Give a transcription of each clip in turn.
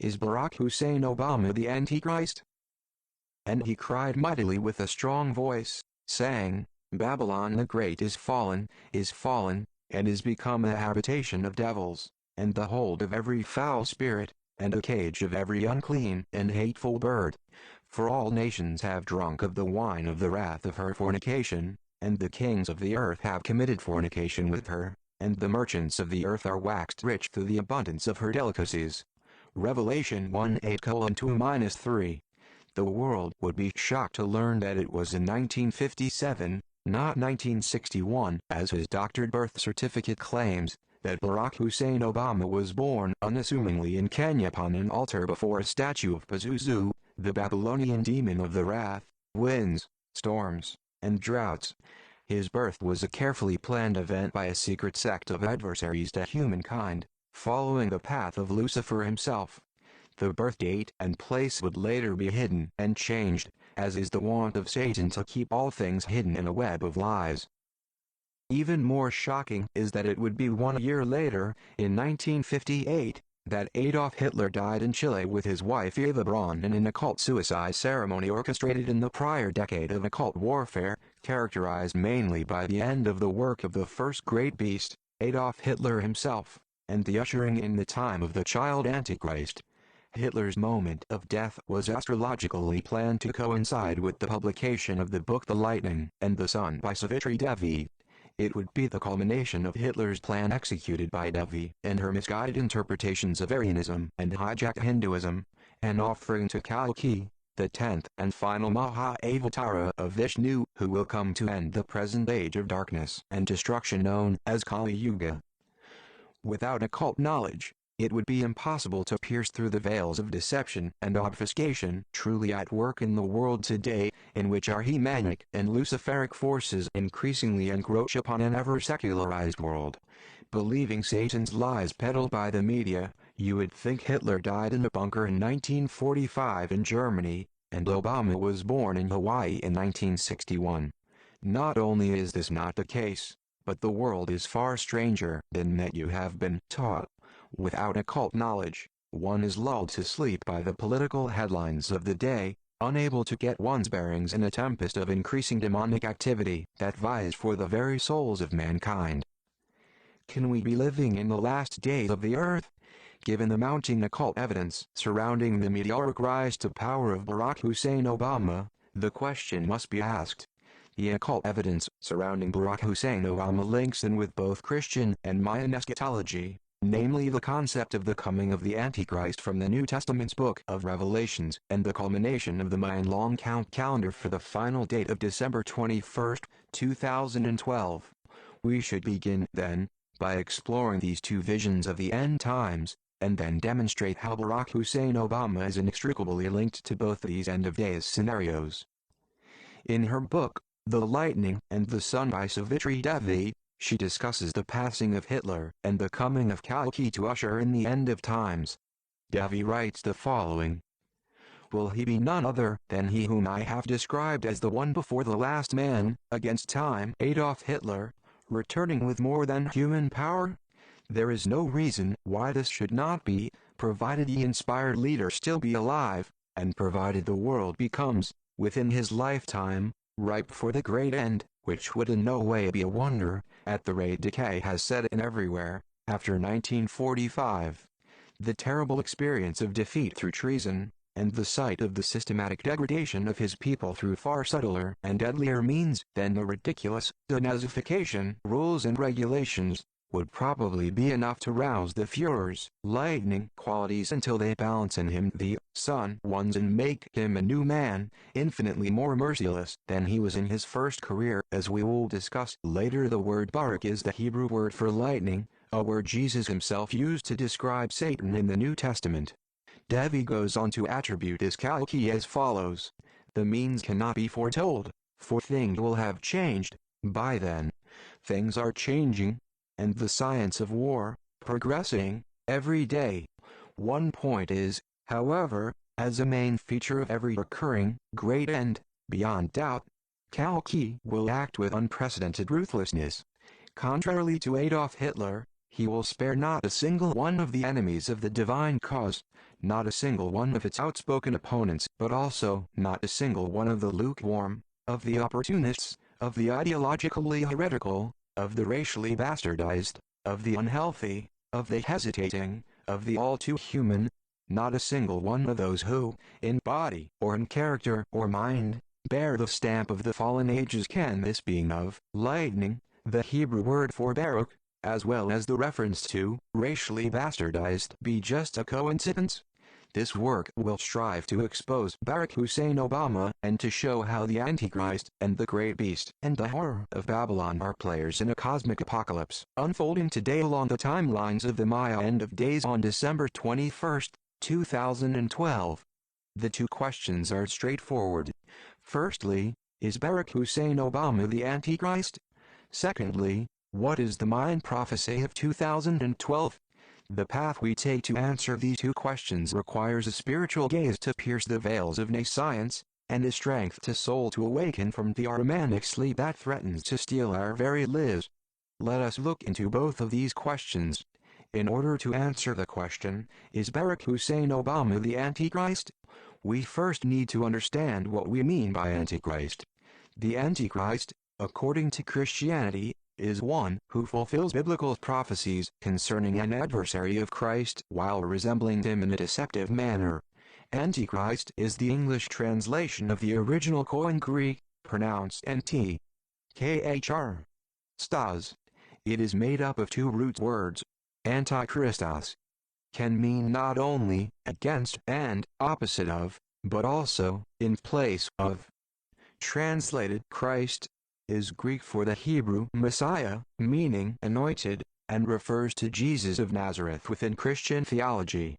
Is Barack Hussein Obama the Antichrist? And he cried mightily with a strong voice, saying, Babylon the Great is fallen, and is become a habitation of devils, and the hold of every foul spirit, and a cage of every unclean and hateful bird. For all nations have drunk of the wine of the wrath of her fornication, and the kings of the earth have committed fornication with her, and the merchants of the earth are waxed rich through the abundance of her delicacies. Revelation 1:8-2-3. The world would be shocked to learn that it was in 1957, not 1961, as his doctored birth certificate claims, that Barack Hussein Obama was born unassumingly in Kenya upon an altar before a statue of Pazuzu, the Babylonian demon of the wrath, winds, storms, and droughts. His birth was a carefully planned event by a secret sect of adversaries to humankind, following the path of Lucifer himself. The birth date and place would later be hidden and changed, as is the wont of Satan to keep all things hidden in a web of lies. Even more shocking is that it would be 1 year later, in 1958, that Adolf Hitler died in Chile with his wife Eva Braun in an occult suicide ceremony orchestrated in the prior decade of occult warfare, characterized mainly by the end of the work of the first great beast, Adolf Hitler himself, and the ushering in the time of the child Antichrist. Hitler's moment of death was astrologically planned to coincide with the publication of the book The Lightning and the Sun by Savitri Devi. It would be the culmination of Hitler's plan executed by Devi and her misguided interpretations of Aryanism and hijacked Hinduism, an offering to Kalki, the 10th and final Maha-Avatara of Vishnu, who will come to end the present age of darkness and destruction known as Kali Yuga. Without occult knowledge, it would be impossible to pierce through the veils of deception and obfuscation truly at work in the world today, in which our demonic and luciferic forces increasingly encroach upon an ever-secularized world. Believing Satan's lies peddled by the media, you would think Hitler died in a bunker in 1945 in Germany, and Obama was born in Hawaii in 1961. Not only is this not the case, but the world is far stranger than that you have been taught. Without occult knowledge, one is lulled to sleep by the political headlines of the day, unable to get one's bearings in a tempest of increasing demonic activity that vies for the very souls of mankind. Can we be living in the last days of the earth? Given the mounting occult evidence surrounding the meteoric rise to power of Barack Hussein Obama, the question must be asked. The occult evidence surrounding Barack Hussein Obama links in with both Christian and Mayan eschatology, namely the concept of the coming of the Antichrist from the New Testament's book of Revelations and the culmination of the Mayan long count calendar for the final date of December 21, 2012. We should begin, then, by exploring these two visions of the end times, and then demonstrate how Barack Hussein Obama is inextricably linked to both these end-of-days scenarios. In her book, The Lightning and the Sun by Savitri Devi, she discusses the passing of Hitler and the coming of Kalki to usher in the end of times. Devi writes the following. Will he be none other than he whom I have described as the one before the last man, against time, Adolf Hitler, returning with more than human power? There is no reason why this should not be, provided the inspired leader still be alive, and provided the world becomes, within his lifetime, ripe for the great end, which would in no way be a wonder, at the rate decay has set in everywhere, after 1945. The terrible experience of defeat through treason, and the sight of the systematic degradation of his people through far subtler and deadlier means than the ridiculous denazification rules and regulations, would probably be enough to rouse the Führer's lightning qualities until they balance in him the sun ones and make him a new man, infinitely more merciless than he was in his first career. As we will discuss later, the word barak is the Hebrew word for lightning, a word Jesus himself used to describe Satan in the New Testament. Devi goes on to attribute his Kalki as follows. The means cannot be foretold, for things will have changed by then. Things are changing, and the science of war, progressing, every day. One point is, however, as a main feature of every recurring, great end, beyond doubt, Kalki will act with unprecedented ruthlessness. Contrarily to Adolf Hitler, He will spare not a single one of the enemies of the divine cause, not a single one of its outspoken opponents, but also not a single one of the lukewarm, of the opportunists, of the ideologically heretical, of the racially bastardized, of the unhealthy, of the hesitating, of the all too human, not a single one of those who, in body or in character or mind, bear the stamp of the fallen ages. Can this being of lightning, the Hebrew word for Baruch, as well as the reference to racially bastardized, be just a coincidence? This work will strive to expose Barack Hussein Obama and to show how the Antichrist and the Great Beast and the horror of Babylon are players in a cosmic apocalypse unfolding today along the timelines of the Maya end of days on December 21, 2012. The two questions are straightforward. Firstly, is Barack Hussein Obama the Antichrist? Secondly, what is the Mayan prophecy of 2012? The path we take to answer these two questions requires a spiritual gaze to pierce the veils of nescience, and a strength to soul to awaken from the Armanic sleep that threatens to steal our very lives. Let us look into both of these questions. In order to answer the question, is Barack Hussein Obama the Antichrist? We first need to understand what we mean by Antichrist. The Antichrist, according to Christianity, is one who fulfills biblical prophecies concerning an adversary of Christ while resembling him in a deceptive manner. Antichrist is the English translation of the original Koine Greek, pronounced N-T-K-H-R. Stas. It is made up of two root words. Antichristos can mean not only against and opposite of, but also in place of. Translated Christ is Greek for the Hebrew Messiah, meaning anointed, and refers to Jesus of Nazareth within Christian theology.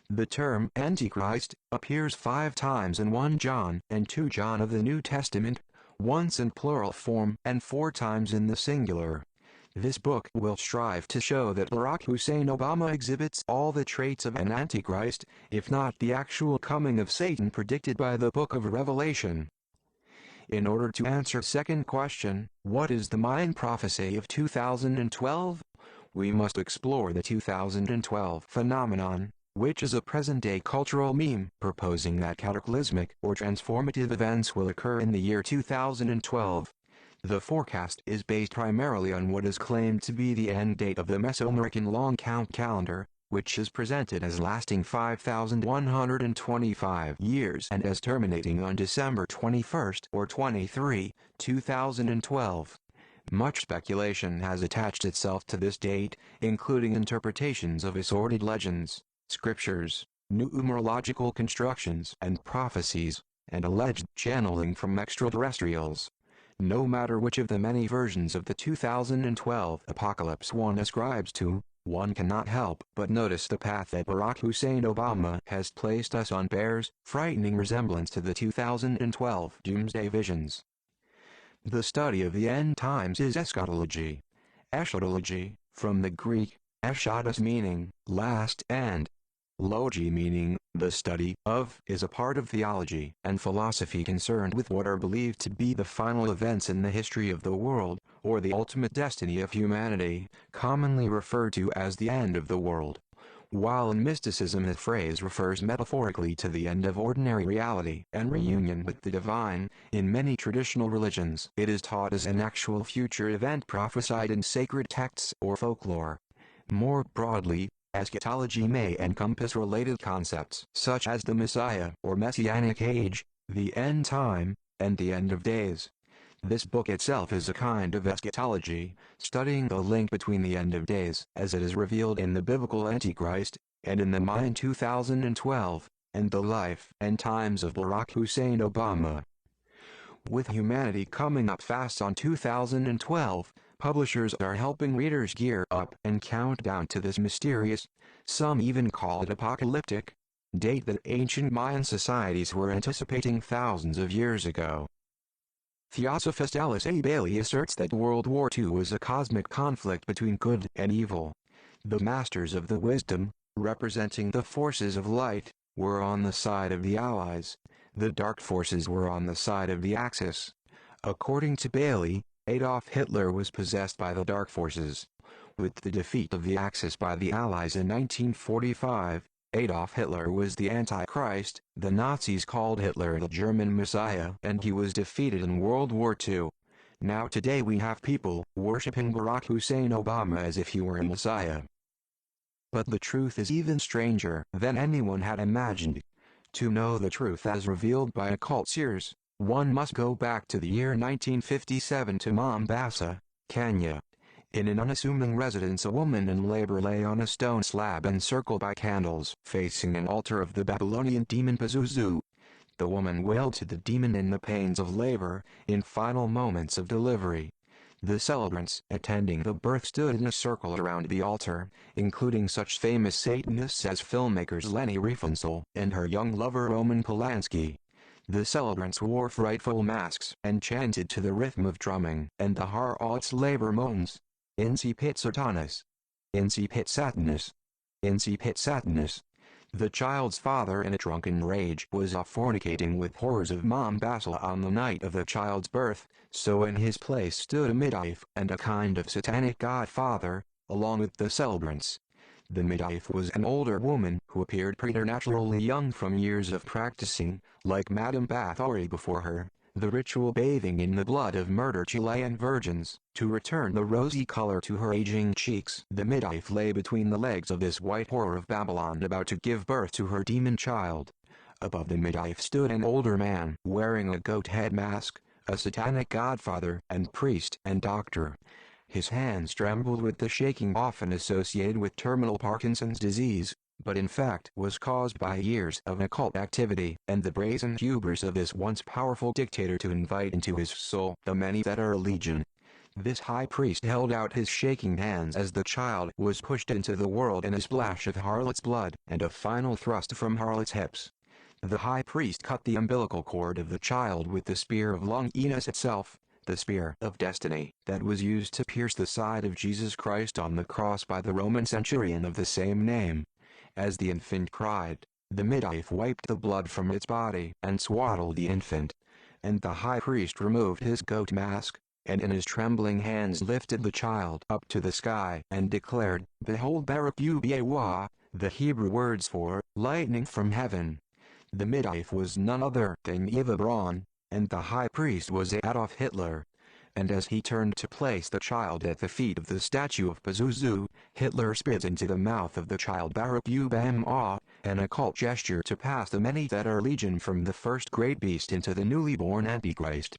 The term Antichrist appears 5 times in 1 John and 2 John of the New Testament, once in plural form and 4 times in the singular. This book will strive to show that Barack Hussein Obama exhibits all the traits of an Antichrist, if not the actual coming of Satan predicted by the book of Revelation. In order to answer second question, what is the Mayan prophecy of 2012? We must explore the 2012 phenomenon, which is a present-day cultural meme proposing that cataclysmic or transformative events will occur in the year 2012. The forecast is based primarily on what is claimed to be the end date of the Mesoamerican long count calendar, which is presented as lasting 5,125 years and as terminating on December 21 or 23, 2012. Much speculation has attached itself to this date, including interpretations of assorted legends, scriptures, numerological constructions and prophecies, and alleged channeling from extraterrestrials. No matter which of the many versions of the 2012 apocalypse one ascribes to, one cannot help but notice the path that Barack Hussein Obama has placed us on bears frightening resemblance to the 2012 doomsday visions. The study of the end times is eschatology. Eschatology, from the Greek, eschatos meaning last and logi meaning the study of, is a part of theology and philosophy concerned with what are believed to be the final events in the history of the world, or the ultimate destiny of humanity, commonly referred to as the end of the world. While in mysticism the phrase refers metaphorically to the end of ordinary reality and reunion with the divine, in many traditional religions it is taught as an actual future event prophesied in sacred texts or folklore. More broadly, eschatology may encompass related concepts such as the Messiah or Messianic age, the end time, and the end of days. This book itself is a kind of eschatology, studying the link between the end of days as it is revealed in the biblical Antichrist, and in the Mayan 2012, and the life and times of Barack Hussein Obama. With humanity coming up fast on 2012, publishers are helping readers gear up and count down to this mysterious, some even call it apocalyptic, date that ancient Mayan societies were anticipating thousands of years ago. Theosophist Alice A. Bailey asserts that World War II was a cosmic conflict between good and evil. The masters of the wisdom, representing the forces of light, were on the side of the Allies. The dark forces were on the side of the Axis. According to Bailey, Adolf Hitler was possessed by the dark forces, With the defeat of the Axis by the Allies in 1945, Adolf Hitler was the Antichrist. The Nazis called Hitler the German Messiah, and he was defeated in World War II. Now today we have people worshipping Barack Hussein Obama as if he were a messiah. But the truth is even stranger than anyone had imagined. To know the truth as revealed by occult seers, one must go back to the year 1957 to Mombasa, Kenya. In an unassuming residence, a woman in labor lay on a stone slab encircled by candles, facing an altar of the Babylonian demon Pazuzu. The woman wailed to the demon in the pains of labor, in final moments of delivery. The celebrants attending the birth stood in a circle around the altar, including such famous Satanists as filmmakers Leni Riefenstahl and her young lover Roman Polanski. The celebrants wore frightful masks and chanted to the rhythm of drumming and the Harlot's labor moans. Incipit Satanas. Incipit Satanas. Incipit Satanas. The child's father, in a drunken rage, was fornicating with whores of Mombasa on the night of the child's birth, so in his place stood a midwife and a kind of satanic godfather, along with the celebrants. The midwife was an older woman who appeared preternaturally young from years of practicing, like Madame Bathory before her, the ritual bathing in the blood of murdered Chilean virgins, to return the rosy color to her aging cheeks. The midwife lay between the legs of this white whore of Babylon about to give birth to her demon child. Above the midwife stood an older man wearing a goat head mask, a satanic godfather and priest and doctor. His hands trembled with the shaking often associated with terminal Parkinson's disease, but in fact was caused by years of occult activity and the brazen hubris of this once powerful dictator to invite into his soul the many that are legion. This high priest held out his shaking hands as the child was pushed into the world in a splash of harlot's blood and a final thrust from harlot's hips. The high priest cut the umbilical cord of the child with the spear of Longinus itself, the spear of destiny that was used to pierce the side of Jesus Christ on the cross by the Roman centurion of the same name. As the infant cried, the midwife wiped the blood from its body and swaddled the infant. And the high priest removed his goat mask, and in his trembling hands lifted the child up to the sky and declared, "Behold Barak Ubawa," the Hebrew words for lightning from heaven. The midwife was none other than Eva Braun, and the high priest was Adolf Hitler. And as he turned to place the child at the feet of the statue of Pazuzu, Hitler spit into the mouth of the child Barak Ubama, an occult gesture to pass the many that are legion from the first great beast into the newly born Antichrist.